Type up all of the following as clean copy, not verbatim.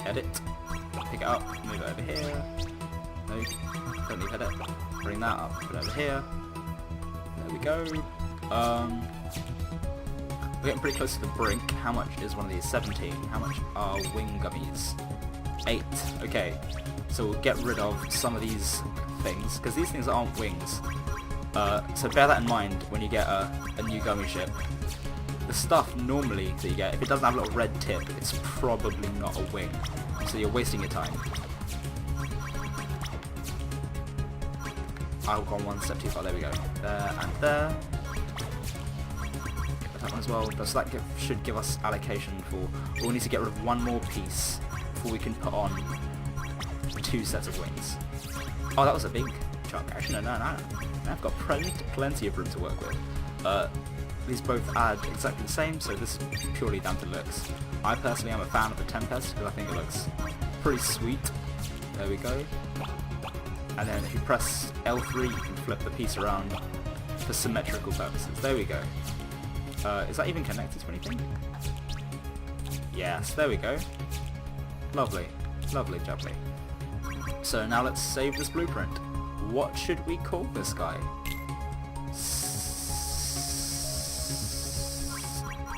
Edit. Pick it up. Move it over here. No, don't leave edit. Bring that up. Put it over here. There we go. We're getting pretty close to the brink. How much is one of these? 17. How much are wing gummies? 8. Okay. So we'll get rid of some of these things, because these things aren't wings. So bear that in mind when you get a new gummy ship. The stuff normally that you get, if it doesn't have a little red tip, it's probably not a wing. So you're wasting your time. I've gone one step too far. There we go. There and there. Get that one as well. So that should give us allocation for... We'll need to get rid of one more piece before we can put on 2 sets of wings. Oh, that was a big chunk. Actually, no. I've got plenty of room to work with. These both add exactly the same, so this is purely down to looks. I personally am a fan of the Tempest because I think it looks pretty sweet. There we go. And then if you press L3, you can flip the piece around for symmetrical purposes. There we go. Is that even connected to anything? Yes, there we go. Lovely. Lovely jubbly. So now let's save this blueprint. What should we call this guy?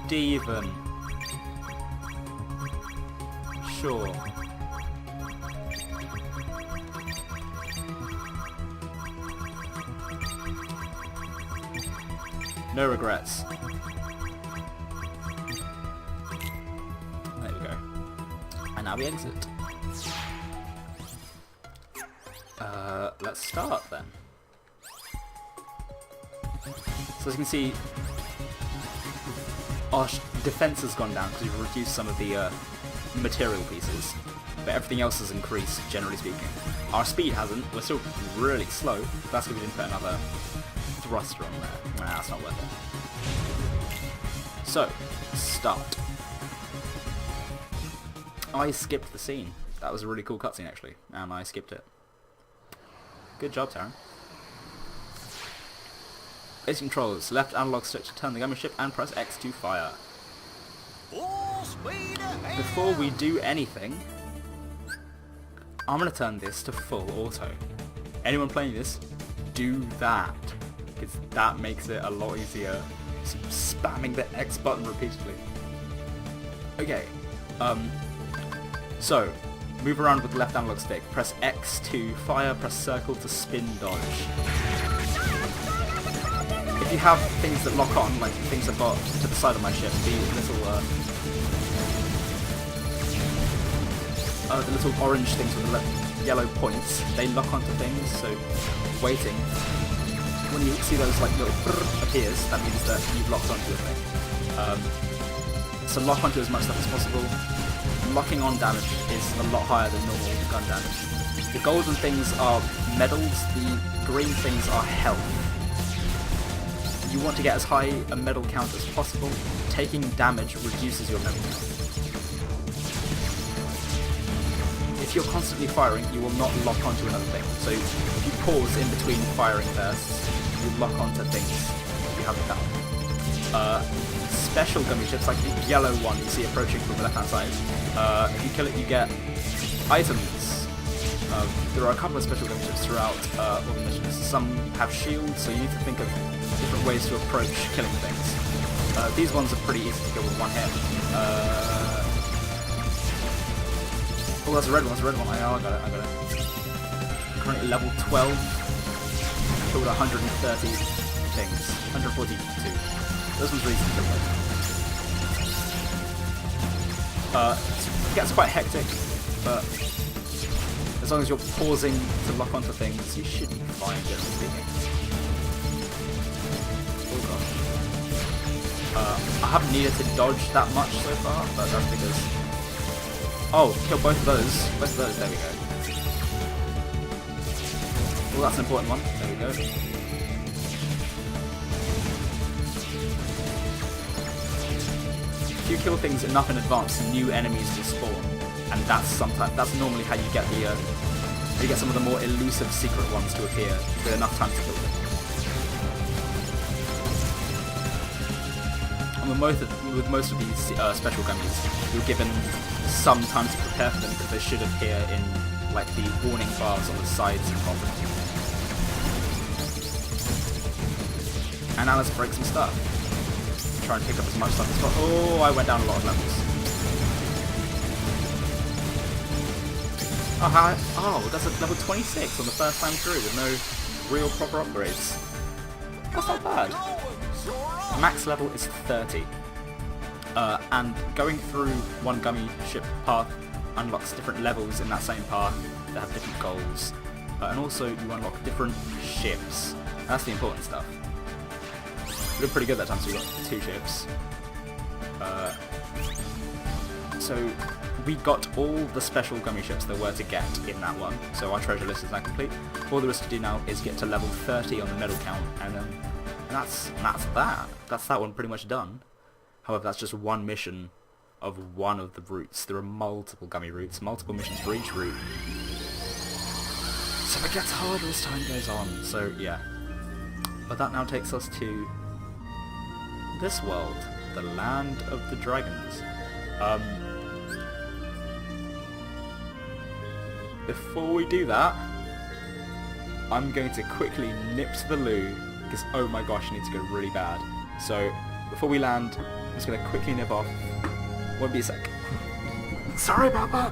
Steven. Sure. No regrets. There we go. And now we exit. Let's start then. So as you can see, our defense has gone down because we've reduced some of the material pieces, but everything else has increased, generally speaking. Our speed hasn't. We're still really slow. That's because we didn't put another thruster on there. Nah, that's not worth it. So, start. I skipped the scene. That was a really cool cutscene actually, and I skipped it. Good job, Taran. Basic controls. Left analog stick to turn the gummy ship and press X to fire. Before we do anything, I'm going to turn this to full auto. Anyone playing this, do that. Because that makes it a lot easier. Spamming the X button repeatedly. Okay. So, move around with the left analog stick. Press X to fire, press circle to spin dodge. If you have things that lock on, like things I've got to the side of my ship, the little orange things with the yellow points, they lock onto things, so waiting. When you see those like little appears, that means that you've locked onto a thing. So lock onto as much stuff as possible. Locking on damage is a lot higher than normal gun damage. The golden things are medals, the green things are health. You want to get as high a medal count as possible. Taking damage reduces your medal count. If you're constantly firing, you will not lock onto another thing. So if you pause in between firing bursts, you lock onto things you haven't done. Special gummy ships, like the yellow one you see approaching from the left-hand side, if you kill it, you get items. There are a couple of special gummy ships throughout all the missions. Some have shields, so you need to think of different ways to approach killing things. These ones are pretty easy to kill with one hit. Oh, that's a red one, I got it. I'm currently level 12. Killed 130 things. 142. This one's really simple. It gets quite hectic, but as long as you're pausing to lock onto things, you should be fine, generally speaking. I haven't needed to dodge that much so far, but that's because... Oh, kill both of those. There we go. Well, that's an important one. There we go. If you kill things enough in advance, new enemies will spawn, and that's normally how you get some of the more elusive secret ones to appear with enough time to kill them. with most of these special gummies, you're given some time to prepare for them because they should appear in like the warning bars on the sides and bottom. And now let's break some stuff. Try and pick up as much stuff as possible. Oh, I went down a lot of levels. Oh, that's a level 26 on the first time through with no real proper upgrades. That's not bad. Max level is 30. And going through one gummy ship path unlocks different levels in that same path that have different goals. And also you unlock different ships. That's the important stuff. We did pretty good that time, so we got 2 ships. So we got all the special gummy ships there were to get in that one, so our treasure list is now complete. All there is to do now is get to level 30 on the medal count, and then that's that. That's that one pretty much done. However, that's just one mission of one of the routes. There are multiple gummy routes, multiple missions for each route. So it gets harder as time goes on, so yeah. But that now takes us to this world, the land of the dragons. Before we do that, I'm going to quickly nip to the loo, because oh my gosh, I need to go really bad. So, before we land, I'm just going to quickly nip off. Won't be a sec. Sorry about that!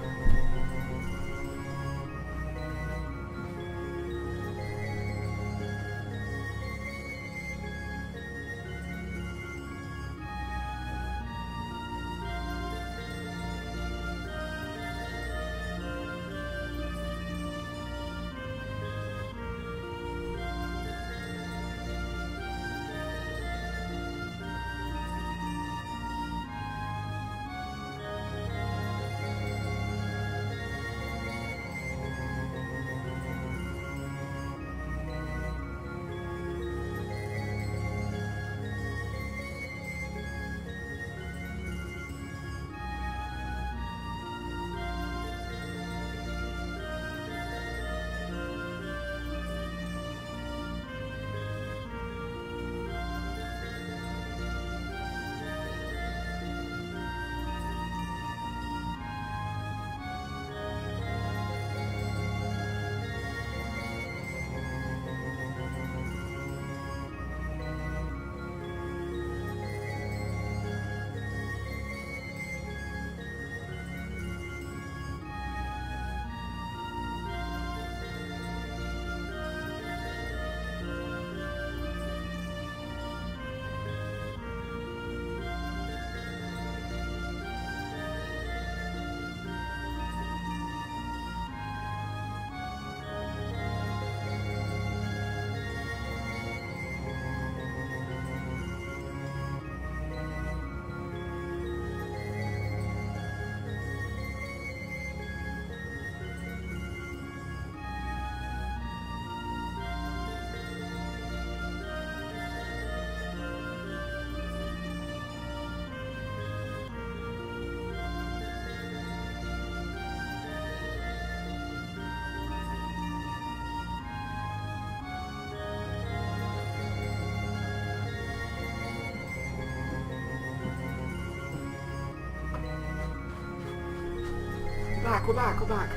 We're back. Got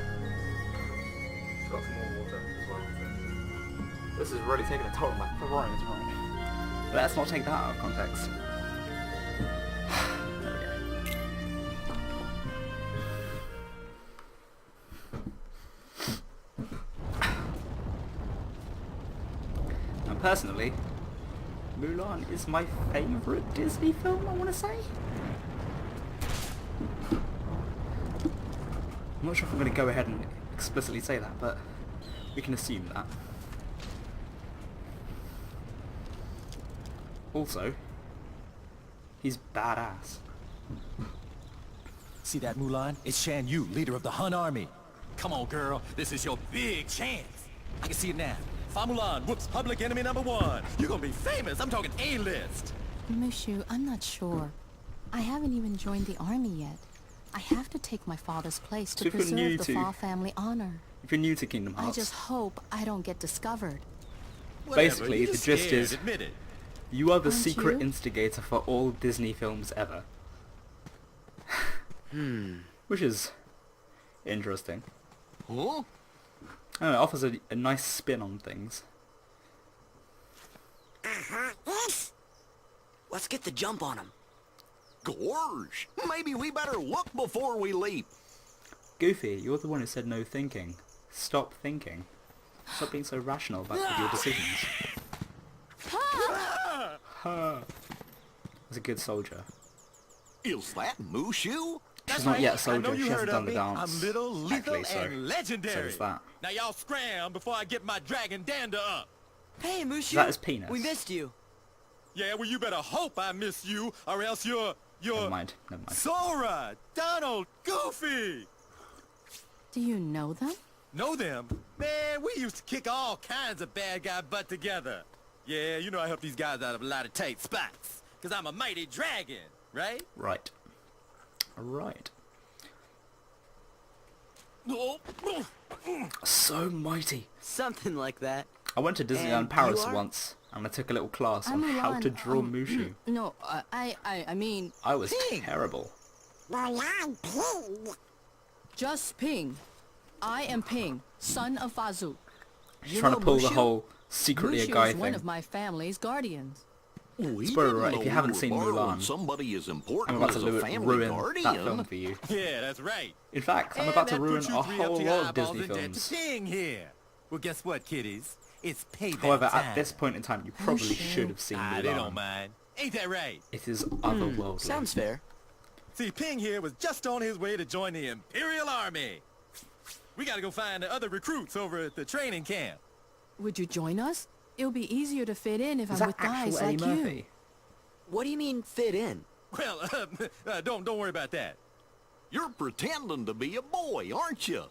some more water as well. This is really taking a toll on my throne, right? Let's not take that out of context. There we go. And personally, Mulan is my favourite Disney film, I want to say. I'm not sure if I'm going to go ahead and explicitly say that, but we can assume that. Also, he's badass. See that, Mulan? It's Shan Yu, leader of the Hun army. Come on, girl. This is your big chance. I can see it now. Fa Mulan whoops public enemy #1. You're gonna be famous. I'm talking A-list. Mushu, I'm not sure. I haven't even joined the army yet. I have to take my father's place to preserve the Fa family honor. If you're new to Kingdom Hearts, I just hope I don't get discovered. Basically, the gist is admit it. You are the Aren't secret you? instigator for all Disney films ever. Which is interesting. Huh? I don't know, it offers a nice spin on things. Yes. Let's get the jump on him. Gorge, maybe we better look before we leap. Goofy, you're the one who said no thinking. Stop thinking. Stop being so rational about your decisions. As a good soldier. Is that Mushu? She's not yet a I know soldier, you she hasn't heard done of the me. dance. I'm little, lethal, Actually, so and legendary. is that. Now y'all scram before I get my dragon dander up. Hey, Mushu. That is penis. We missed you. Yeah, well, you better hope I miss you, or else you're Never mind. Sora, Donald, Goofy. Do you know them? Know them? Man, we used to kick all kinds of bad guy butt together. Yeah, you know I help these guys out of a lot of tight spots. Cause I'm a mighty dragon, right? Right. Right. So mighty. Something like that. I went to Disneyland And Paris you are? once, and I took a little class on I'm how Mulan. to draw Mushu. No, I mean, I was Ping. terrible. just Ping. I am Ping, son of Fazu. She's trying to know pull the Mushu? whole secretly a Mushu guy is one thing. of my family's guardians. We Spoiler didn't alert, know if you we haven't were seen borrowing Mulan, somebody as I'm important about as to a family ruin guardian. that film for you. Yeah, that's right. In fact, I'm And about to that ruin puts you a three up whole to your lot of eyeballs Disney in debt films. to Ping here. Well, guess what, kiddies? It's payback However, time. at this point in time, you probably should have seen They don't Mulan. mind. Ain't that right? It is otherworldly. Sounds fair. See, Ping here was just on his way to join the Imperial Army. We gotta go find the other recruits over at the training camp. Would you join us? It'll be easier to fit in if Is I'm that with guys actual Eddie like Murphy? you. What do you mean fit in? Well, don't worry about that. You're pretending to be a boy, aren't you?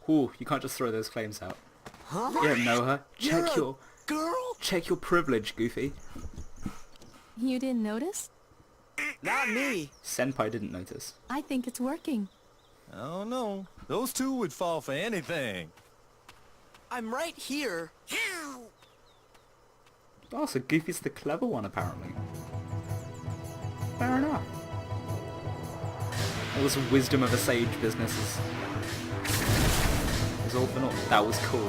Ooh, you can't just throw those claims out. Huh? You don't know her. You're Check a your girl? privilege, Goofy. You didn't notice? Not me. Senpai didn't notice. I think it's working. I don't know. Those two would fall for anything. I'm right here. Oh, so Goofy's the clever one, apparently. Fair enough. All this wisdom of a sage business is all for naught. That was cool.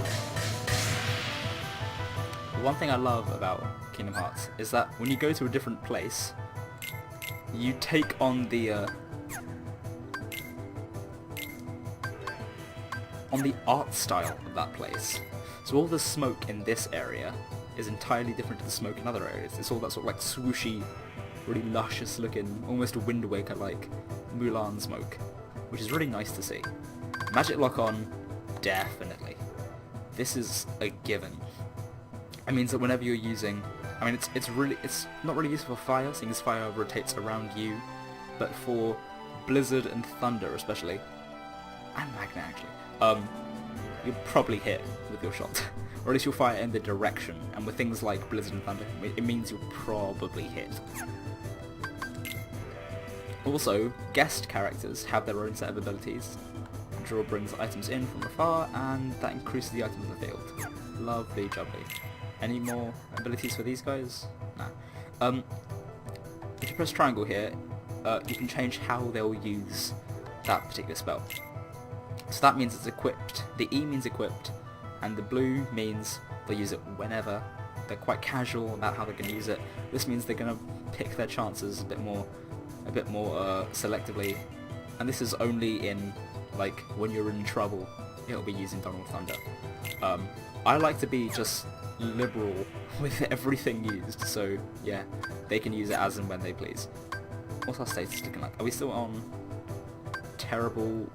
One thing I love about Kingdom Hearts is that when you go to a different place, you take on the art style of that place. So all the smoke in this area is entirely different to the smoke in other areas. It's all that sort of like swooshy, really luscious looking, almost a Wind Waker like Mulan smoke, which is really nice to see. Magic Lock on, definitely. This is a given. It means that whenever you're using, I mean it's not really useful for fire, seeing as fire rotates around you, but for Blizzard and Thunder especially, and Magna actually, you'll probably hit with your shot. Or at least you'll fire in the direction, and with things like Blizzard and Thunder, it means you'll probably hit. Also, guest characters have their own set of abilities. Draw brings items in from afar, and that increases the items in the field. Lovely jubbly. Any more abilities for these guys? No. If you press triangle here, you can change how they'll use that particular spell. So that means it's equipped. The E means equipped, and the blue means they'll use it whenever. They're quite casual about how they're going to use it. This means they're going to pick their chances a bit more selectively, and this is only in like when you're in trouble. It'll be using Donald Thunder. I like to be just liberal with everything used, so yeah, they can use it as and when they please. What's our status looking like? Are we still on terrible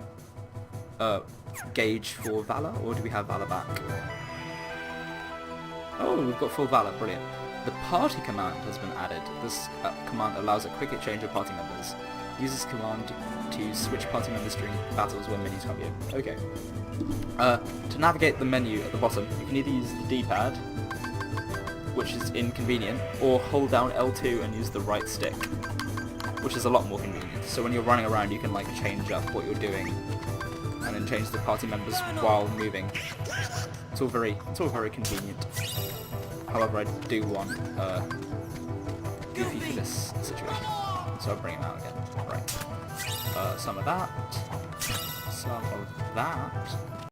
gauge for Valor, or do we have Valor back? Oh, we've got full Valor, brilliant. The party command has been added. This command allows a quick exchange of party members. Use this command to switch party members during battles when menus come in. Okay. To navigate the menu at the bottom, you can either use the D-pad, which is inconvenient, or hold down L2 and use the right stick, which is a lot more convenient. So when you're running around, you can like change up what you're doing, and then change the party members while moving. It's all very convenient. However, I do want goofy for this situation. So I'll bring him out again. Right. Some of that. Some of that.